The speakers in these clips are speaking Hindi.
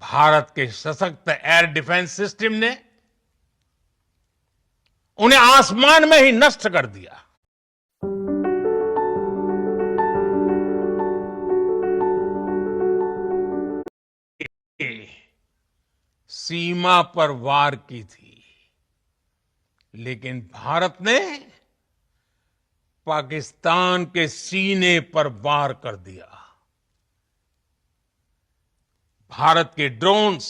भारत के सशक्त एयर डिफेंस सिस्टम ने उन्हें आसमान में ही नष्ट कर दिया। सीमा पर वार की थी, लेकिन भारत ने पाकिस्तान के सीने पर वार कर दिया। भारत के ड्रोन्स,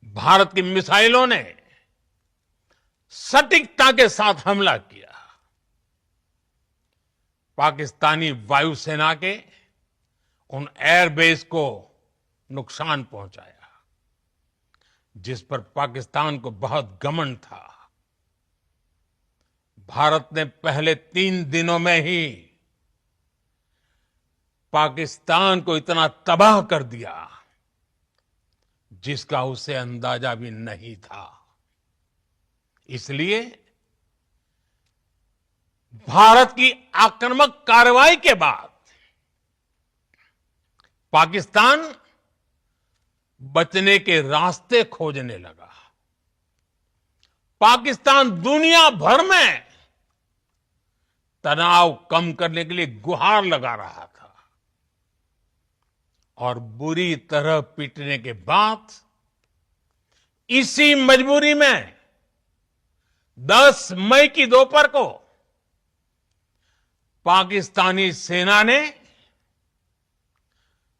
भारत की मिसाइलों ने सटीकता के साथ हमला किया। पाकिस्तानी वायुसेना के उन एयरबेस को नुकसान पहुंचाया, जिस पर पाकिस्तान को बहुत घमंड था। भारत ने पहले 3 दिनों में ही पाकिस्तान को इतना तबाह कर दिया जिसका उसे अंदाजा भी नहीं था। इसलिए भारत की आक्रामक कार्रवाई के बाद पाकिस्तान बचने के रास्ते खोजने लगा। पाकिस्तान दुनिया भर में तनाव कम करने के लिए गुहार लगा रहा था और बुरी तरह पीटने के बाद इसी मजबूरी में 10 मई की दोपहर को पाकिस्तानी सेना ने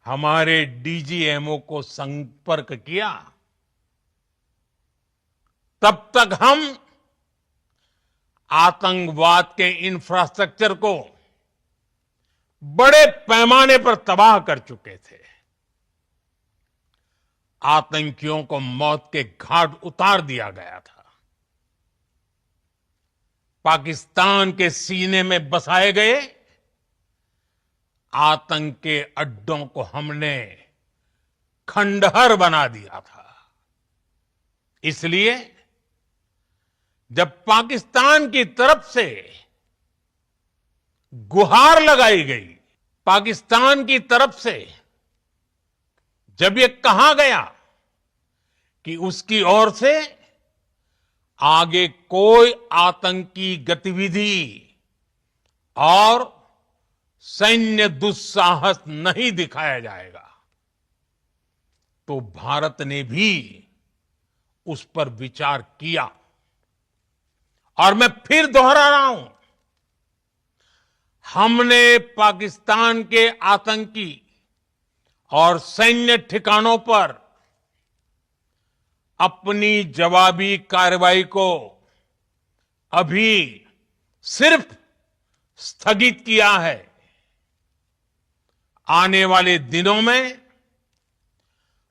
हमारे डीजीएमओ को संपर्क किया। तब तक हम आतंकवाद के इंफ्रास्ट्रक्चर को बड़े पैमाने पर तबाह कर चुके थे। आतंकियों को मौत के घाट उतार दिया गया था। पाकिस्तान के सीने में बसाए गए आतंक के अड्डों को हमने खंडहर बना दिया था। इसलिए जब पाकिस्तान की तरफ से गुहार लगाई गई, पाकिस्तान की तरफ से जब ये कहा गया कि उसकी ओर से आगे कोई आतंकी गतिविधि और सैन्य दुस्साहस नहीं दिखाया जाएगा, तो भारत ने भी उस पर विचार किया। और मैं फिर दोहरा रहा हूं, हमने पाकिस्तान के आतंकी और सैन्य ठिकानों पर अपनी जवाबी कार्रवाई को अभी सिर्फ स्थगित किया है। आने वाले दिनों में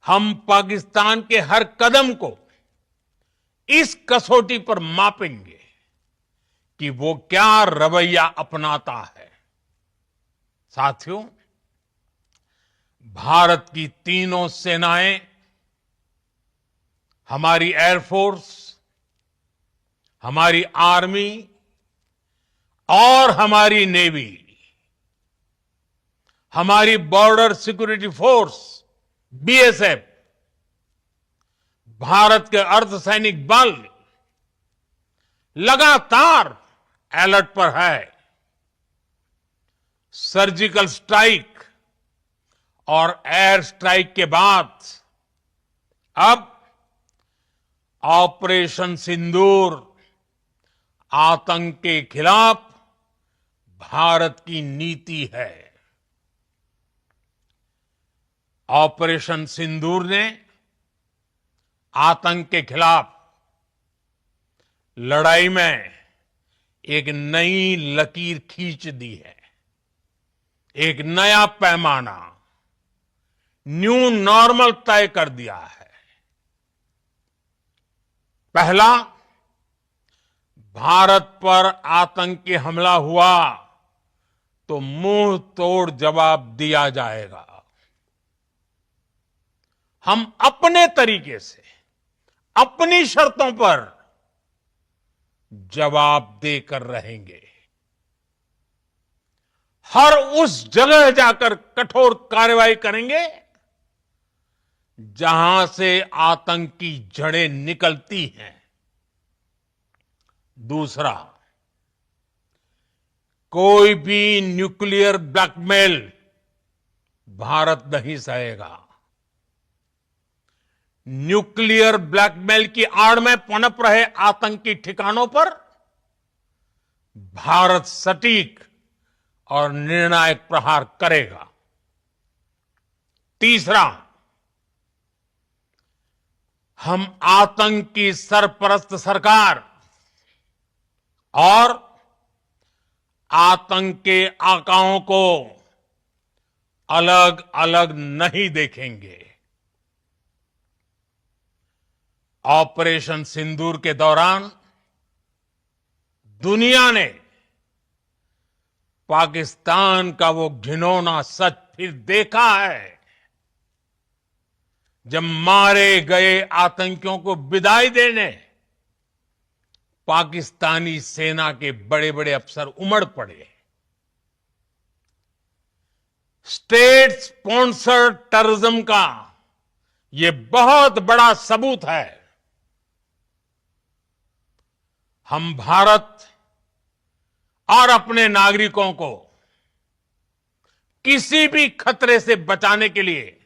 हम पाकिस्तान के हर कदम को इस कसौटी पर मापेंगे कि वो क्या रवैया अपनाता है। साथियों, भारत की तीनों सेनाएं, हमारी एयरफोर्स, हमारी आर्मी और हमारी नेवी, हमारी border security force BSF, Bharat के अर्धसैनिक बल लगातार अलर्ट पर है। सर्जिकल स्ट्राइक और एयर स्ट्राइक के बाद अब ऑपरेशन सिंदूर आतंक के खिलाफ भारत की नीति है। ऑपरेशन सिंदूर ने आतंक के खिलाफ लड़ाई में एक नई लकीर खींच दी है। एक नया पैमाना, न्यू नॉर्मल तय कर दिया है। पहला, भारत पर आतंकी हमला हुआ तो मुंह तोड़ जवाब दिया जाएगा। हम अपने तरीके से, अपनी शर्तों पर जवाब देकर रहेंगे। हर उस जगह जाकर कठोर कार्रवाई करेंगे जहां से आतंक की जड़ें निकलती हैं। दूसरा, कोई भी न्यूक्लियर ब्लैकमेल भारत नहीं सहेगा। न्यूक्लियर ब्लैकमेल की आड़ में पनप रहे आतंकी ठिकानों पर भारत सटीक और निर्णायक प्रहार करेगा। तीसरा, हम आतंक की सरपरस्त सरकार और आतंक के आकाओं को अलग अलग नहीं देखेंगे। ऑपरेशन सिंदूर के दौरान दुनिया ने पाकिस्तान का वो घिनौना सच फिर देखा है, जब मारे गए आतंकियों को विदाई देने पाकिस्तानी सेना के बड़े बड़े अफसर उमड़ पड़े। स्टेट स्पॉन्सर्ड टेररिज्म का ये बहुत बड़ा सबूत है। हम भारत और अपने नागरिकों को किसी भी खतरे से बचाने के लिए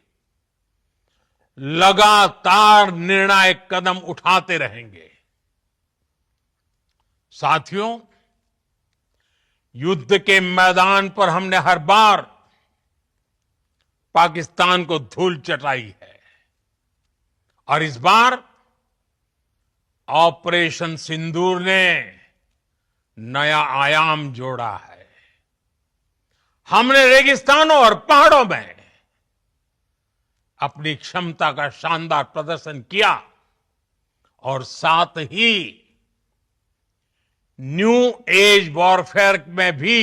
लगातार निर्णायक कदम उठाते रहेंगे। साथियों, युद्ध के मैदान पर हमने हर बार पाकिस्तान को धूल चटाई है और इस बार ऑपरेशन सिंदूर ने नया आयाम जोड़ा है। हमने रेगिस्तानों और पहाड़ों में अपनी क्षमता का शानदार प्रदर्शन किया और साथ ही न्यू एज वॉरफेयर में भी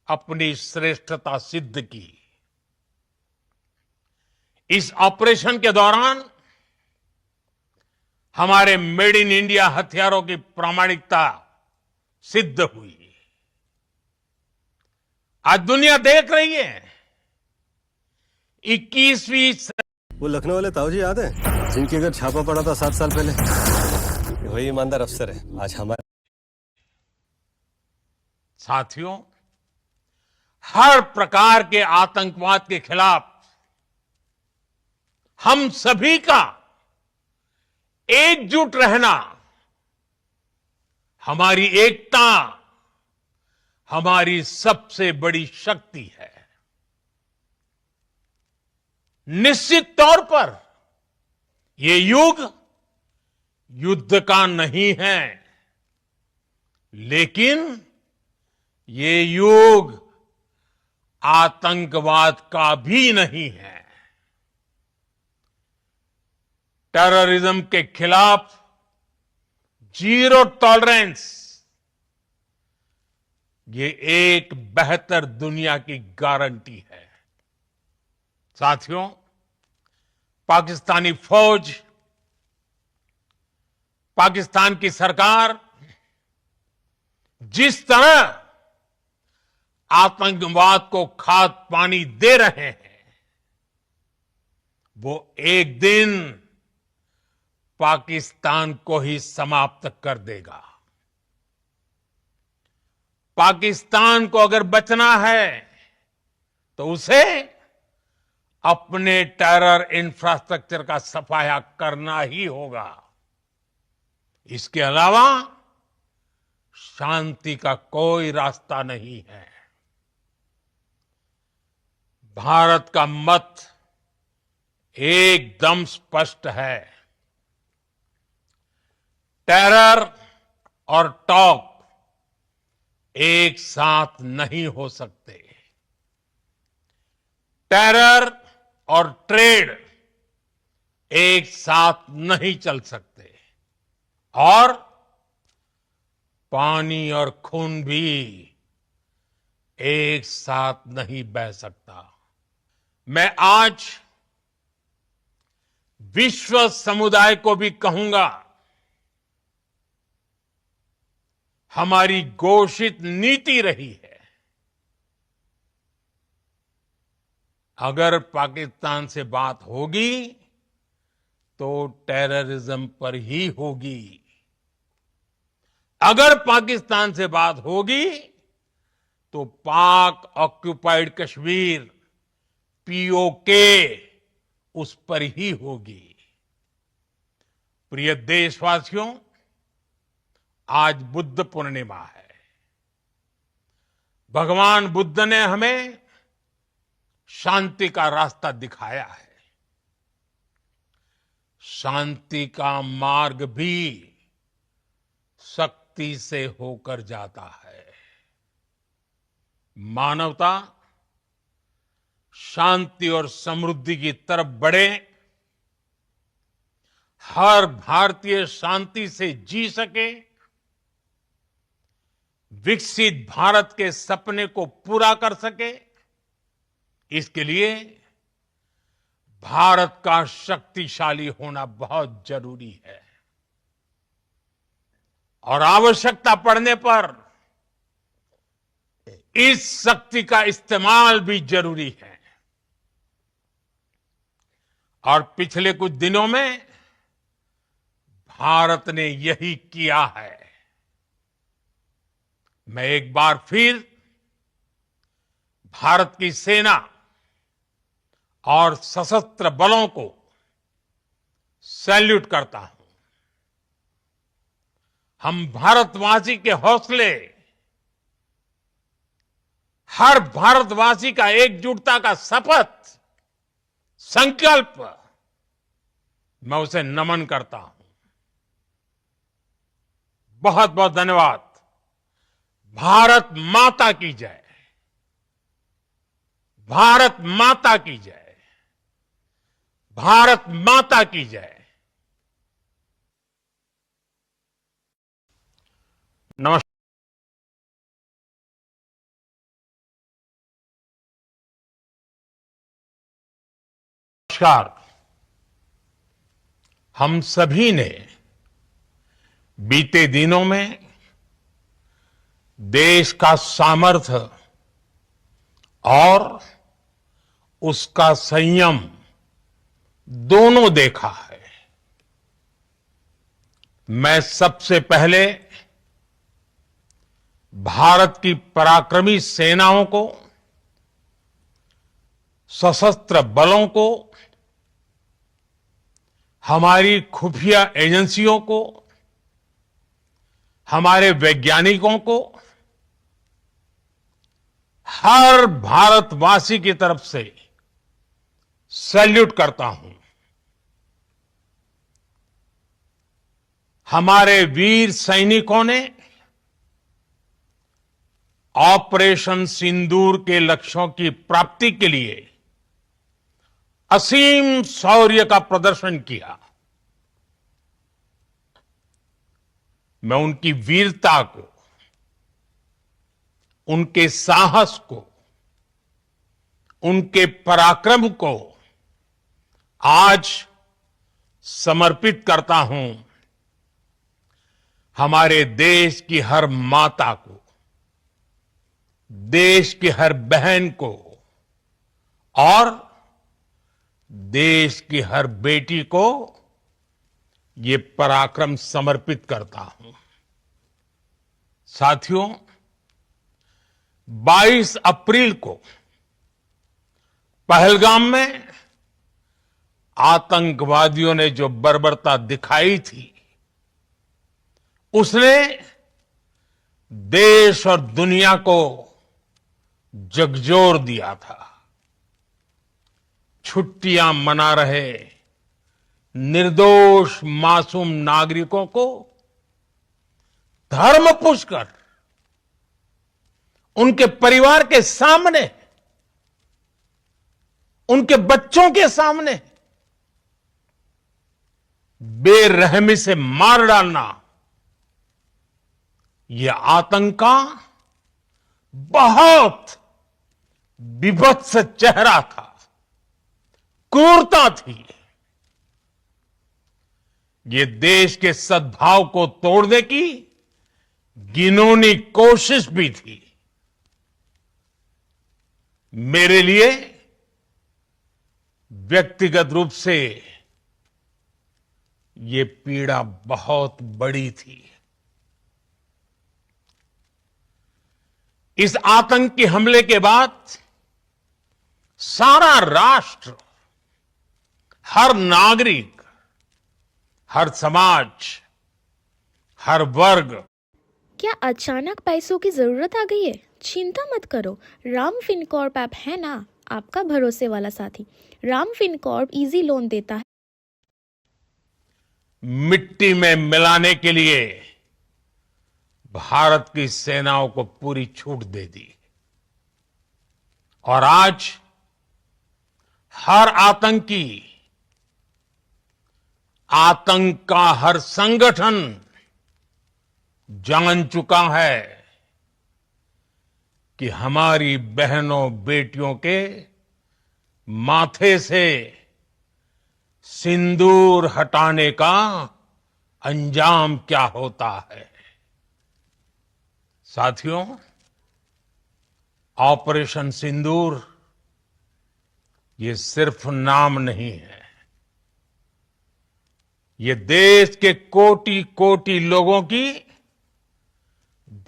अपनी श्रेष्ठता सिद्ध की। इस ऑपरेशन के दौरान हमारे मेड इन इंडिया हथियारों की प्रामाणिकता सिद्ध हुई। आज दुनिया देख रही है 21वीं। वो लखनऊ वाले ताऊ जी याद है, जिनके अगर छापा पड़ा था 7 साल पहले? वही ईमानदार अफसर है आज हमारे। साथियों, हर प्रकार के आतंकवाद के खिलाफ हम सभी का एकजुट रहना, हमारी एकता हमारी सबसे बड़ी शक्ति है। निश्चित तौर पर ये युग युद्ध का नहीं है, लेकिन ये युग आतंकवाद का भी नहीं है। टेररिज्म के खिलाफ जीरो टॉलरेंस, ये एक बेहतर दुनिया की गारंटी है। साथियों, पाकिस्तानी फौज, पाकिस्तान की सरकार जिस तरह आतंकवाद को खाद पानी दे रहे हैं, वो एक दिन पाकिस्तान को ही समाप्त कर देगा। पाकिस्तान को अगर बचना है तो उसे अपने टेरर इंफ्रास्ट्रक्चर का सफाया करना ही होगा। इसके अलावा शांति का कोई रास्ता नहीं है। भारत का मत एकदम स्पष्ट है। टेरर और टॉक एक साथ नहीं हो सकते। टेरर और ट्रेड एक साथ नहीं चल सकते और पानी और खून भी एक साथ नहीं बह सकता। मैं आज विश्व समुदाय को भी कहूंगा, हमारी घोषित नीति रही है, अगर पाकिस्तान से बात होगी तो टेररिज्म पर ही होगी। अगर पाकिस्तान से बात होगी तो पाक ऑक्युपाइड कश्मीर पीओके उस पर ही होगी। प्रिय देशवासियों, आज बुद्ध पूर्णिमा है। भगवान बुद्ध ने हमें शांति का रास्ता दिखाया है। शांति का मार्ग भी शक्ति से होकर जाता है। मानवता शांति और समृद्धि की तरफ बढ़े, हर भारतीय शांति से जी सके, विकसित भारत के सपने को पूरा कर सके, इसके लिए भारत का शक्तिशाली होना बहुत जरूरी है। और आवश्यकता पड़ने पर इस शक्ति का इस्तेमाल भी जरूरी है। और पिछले कुछ दिनों में भारत ने यही किया है। मैं एक बार फिर भारत की सेना और सशस्त्र बलों को सैल्यूट करता हूं। हम भारतवासी के हौसले, हर भारतवासी का एकजुटता का शपथ, संकल्प, मैं उसे नमन करता हूं। बहुत बहुत धन्यवाद। भारत माता की जय। भारत माता की जय। भारत माता की जय। नमस्कार। हम सभी ने बीते दिनों में देश का सामर्थ्य और उसका संयम दोनों देखा है। मैं सबसे पहले भारत की पराक्रमी सेनाओं को, सशस्त्र बलों को, हमारी खुफिया एजेंसियों को, हमारे वैज्ञानिकों को, हर भारतवासी की तरफ से सैल्यूट करता हूं। हमारे वीर सैनिकों ने ऑपरेशन सिंदूर के लक्ष्यों की प्राप्ति के लिए असीम शौर्य का प्रदर्शन किया। मैं उनकी वीरता को, उनके साहस को, उनके पराक्रम को आज समर्पित करता हूं। हमारे देश की हर माता को, देश की हर बहन को और देश की हर बेटी को ये पराक्रम समर्पित करता हूं। साथियों, 22 अप्रैल को पहलगाम में आतंकवादियों ने जो बर्बरता दिखाई थी, उसने देश और दुनिया को झकझोर दिया था। छुट्टियां मना रहे निर्दोष मासूम नागरिकों को धर्म पूछकर उनके परिवार के सामने, उनके बच्चों के सामने बेरहमी से मार डालना, यह आतंक का बहुत विभत्स चेहरा था, क्रूरता थी। ये देश के सद्भाव को तोड़ने की घिनौनी कोशिश भी थी। मेरे लिए व्यक्तिगत रूप से ये पीड़ा बहुत बड़ी थी। इस आतंकी हमले के बाद सारा राष्ट्र, हर नागरिक, हर समाज, हर वर्ग क्या अचानक पैसों की जरूरत आ गई है? चिंता मत करो, राम फिनकॉर्प ऐप है ना, आपका भरोसे वाला साथी। राम फिनकॉर्प इजी लोन देता है। मिट्टी में मिलाने के लिए भारत की सेनाओं को पूरी छूट दे दी और आज हर आतंकी, आतंक का हर संगठन जान चुका है कि हमारी बहनों बेटियों के माथे से सिंदूर हटाने का अंजाम क्या होता है। साथियों, ऑपरेशन सिंदूर ये सिर्फ नाम नहीं है, ये देश के कोटि कोटि लोगों की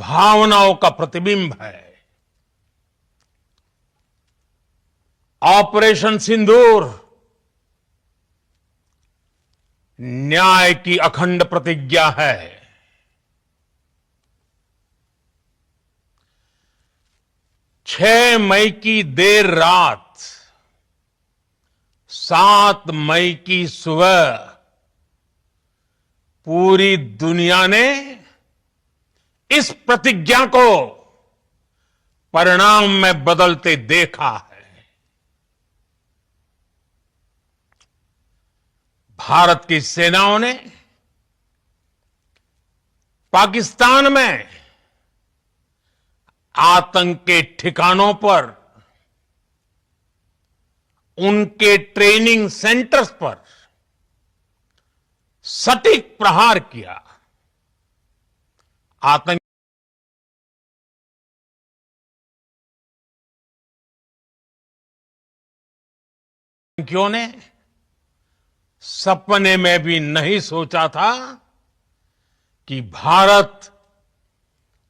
भावनाओं का प्रतिबिंब है। ऑपरेशन सिंदूर न्याय की अखंड प्रतिज्ञा है। 6 मई की देर रात, 7 मई की सुबह पूरी दुनिया ने इस प्रतिज्ञा को परिणाम में बदलते देखा है। भारत की सेनाओं ने पाकिस्तान में आतंक के ठिकानों पर, उनके ट्रेनिंग सेंटर्स पर सटीक प्रहार किया। आतंकियों ने सपने में भी नहीं सोचा था कि भारत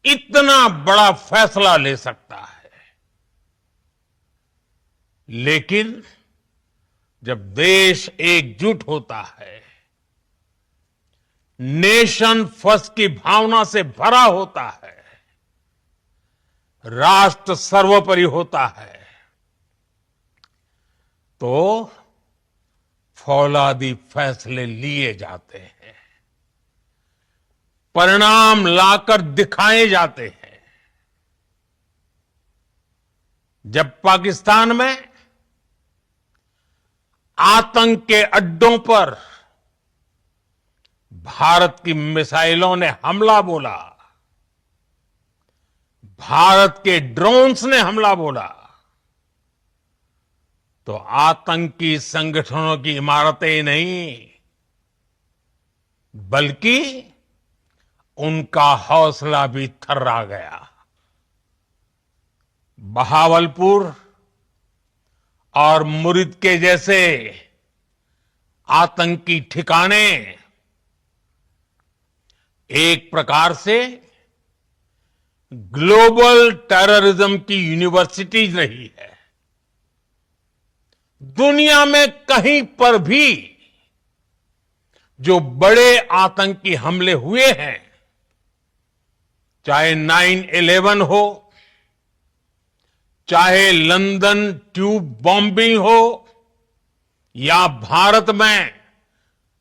इतना बड़ा फैसला ले सकता है। लेकिन जब देश एकजुट होता है, नेशन फर्स्ट की भावना से भरा होता है, राष्ट्र सर्वोपरि होता है, तो फौलादी फैसले लिए जाते हैं, परिणाम लाकर दिखाए जाते हैं। जब पाकिस्तान में आतंक के अड्डों पर भारत की मिसाइलों ने हमला बोला, भारत के ड्रोन्स ने हमला बोला, तो आतंकी संगठनों की इमारतें नहीं, बल्कि उनका हौसला भी थर्रा गया। बहावलपुर और मुरिद के जैसे आतंकी ठिकाने एक प्रकार से ग्लोबल टेररिज्म की यूनिवर्सिटीज रही है। दुनिया में कहीं पर भी जो बड़े आतंकी हमले हुए हैं, चाहे 9/11 हो, चाहे लंदन ट्यूब बॉम्बिंग हो, या भारत में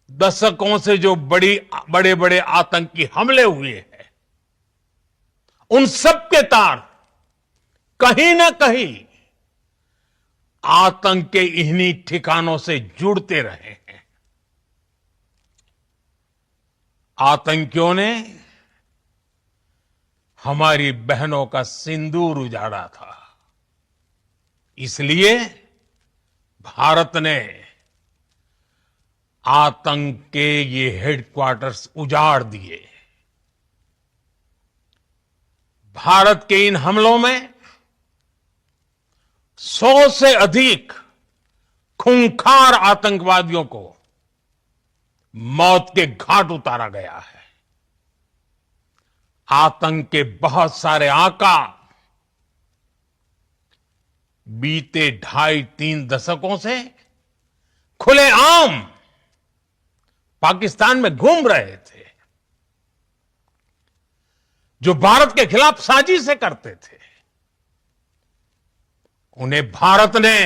दशकों से जो बड़े बड़े आतंकी हमले हुए हैं, उन सब के तार कहीं ना कहीं आतंक के इन्हीं ठिकानों से जुड़ते रहे हैं। आतंकियों ने हमारी बहनों का सिंदूर उजाड़ा था, इसलिए भारत ने आतंक के ये हेडक्वार्टर्स उजाड़ दिए। भारत के इन हमलों में 100 से अधिक खूंखार आतंकवादियों को मौत के घाट उतारा गया है। आतंक के बहुत सारे आका बीते 2.5-3 दशकों से खुलेआम पाकिस्तान में घूम रहे थे, जो भारत के खिलाफ साजिशें करते थे। उन्हें भारत ने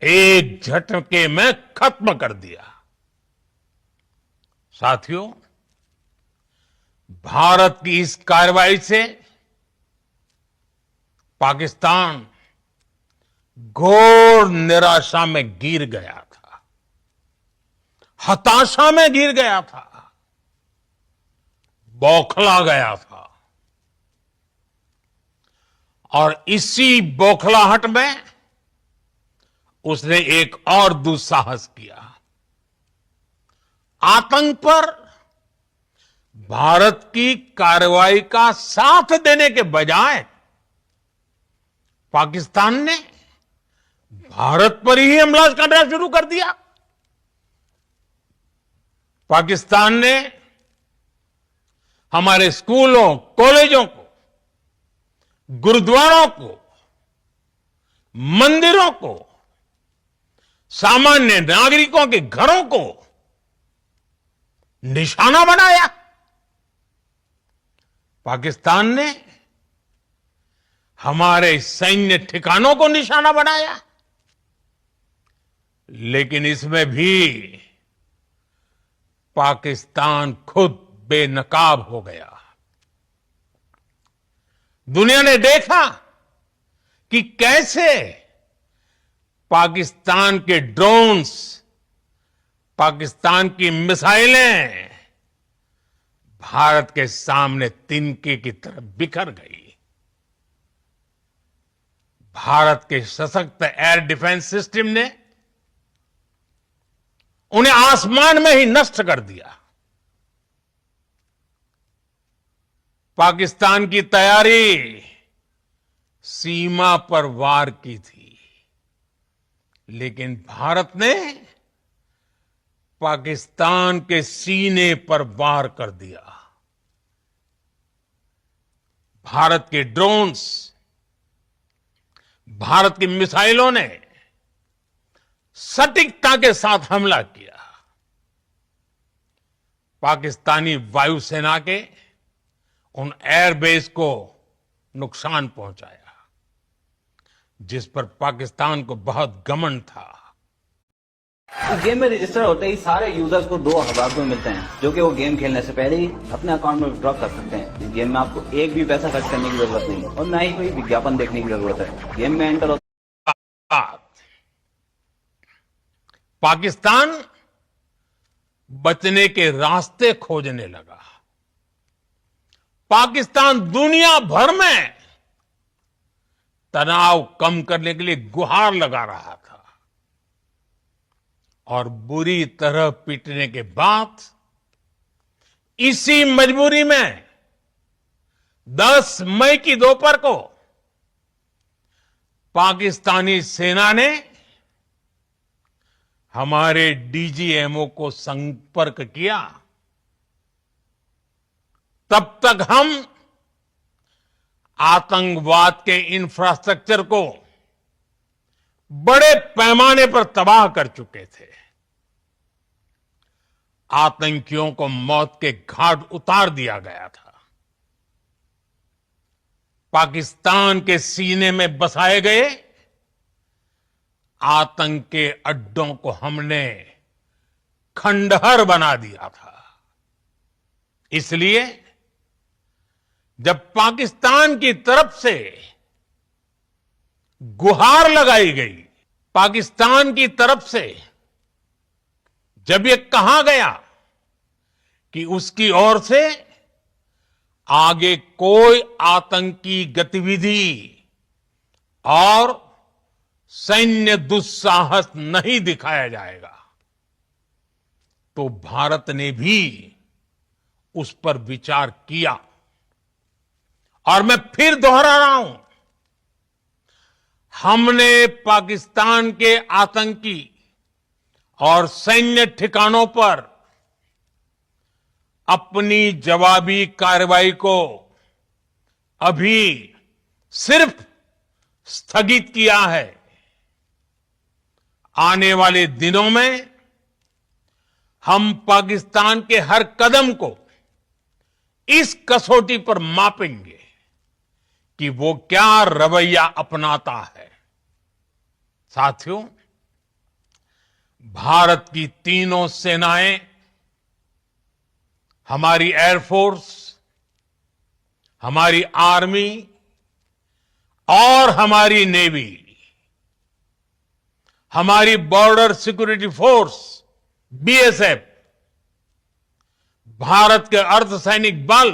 एक झटके में खत्म कर दिया। साथियों, भारत की इस कार्रवाई से पाकिस्तान घोर निराशा में गिर गया था, हताशा में गिर गया था, बौखला गया था। और इसी बौखलाहट में उसने एक और दुस्साहस किया। आतंक पर भारत की कार्रवाई का साथ देने के बजाय पाकिस्तान ने भारत पर ही हमला करना शुरू कर दिया। पाकिस्तान ने हमारे स्कूलों, कॉलेजों को, गुरुद्वारों को, मंदिरों को, सामान्य नागरिकों के घरों को निशाना बनाया। पाकिस्तान ने हमारे सैन्य ठिकानों को निशाना बनाया। लेकिन इसमें भी पाकिस्तान खुद बेनकाब हो गया। दुनिया ने देखा कि कैसे पाकिस्तान के ड्रोन्स, पाकिस्तान की मिसाइलें भारत के सामने तिनके की तरह बिखर गई। भारत के सशक्त एयर डिफेंस सिस्टम ने उन्हें आसमान में ही नष्ट कर दिया। पाकिस्तान की तैयारी सीमा पर वार की थी, लेकिन भारत ने पाकिस्तान के सीने पर वार कर दिया। भारत के ड्रोन्स, भारत की मिसाइलों ने सटीकता के साथ हमला किया। पाकिस्तानी वायुसेना के उन एयरबेस को नुकसान पहुंचाया, जिस पर पाकिस्तान को बहुत घमंड था। इस गेम में रजिस्टर होते ही सारे यूजर्स को 2,000 रुपए मिलते हैं, जो कि वो गेम खेलने से पहले ही अपने अकाउंट में विड्रॉ कर सकते हैं। इस गेम में आपको एक भी पैसा खर्च करने की जरूरत नहीं और ना ही कोई विज्ञापन देखने की जरूरत है। गेम में एंटर पाकिस्तान बचने के रास्ते खोजने लगा। पाकिस्तान दुनिया भर में तनाव कम करने के लिए गुहार लगा रहा था, और बुरी तरह पीटने के बाद इसी मजबूरी में 10 मई की दोपहर को पाकिस्तानी सेना ने हमारे डीजीएमओ को संपर्क किया। तब तक हम आतंकवाद के इंफ्रास्ट्रक्चर को बड़े पैमाने पर तबाह कर चुके थे। आतंकियों को मौत के घाट उतार दिया गया था। पाकिस्तान के सीने में बसाए गए आतंक के अड्डों को हमने खंडहर बना दिया था। इसलिए जब पाकिस्तान की तरफ से गुहार लगाई गई, पाकिस्तान की तरफ से जब ये कहा गया कि उसकी ओर से आगे कोई आतंकी गतिविधि और सैन्य दुस्साहस नहीं दिखाया जाएगा, तो भारत ने भी उस पर विचार किया। और मैं फिर दोहरा रहा हूं, हमने पाकिस्तान के आतंकी और सैन्य ठिकानों पर अपनी जवाबी कार्रवाई को अभी सिर्फ स्थगित किया है। आने वाले दिनों में हम पाकिस्तान के हर कदम को इस कसौटी पर मापेंगे कि वो क्या रवैया अपनाता है। साथियों, भारत की तीनों सेनाएं, हमारी एयरफोर्स, हमारी आर्मी और हमारी नेवी, हमारी border security force BSF, Bharat के अर्धसैनिक बल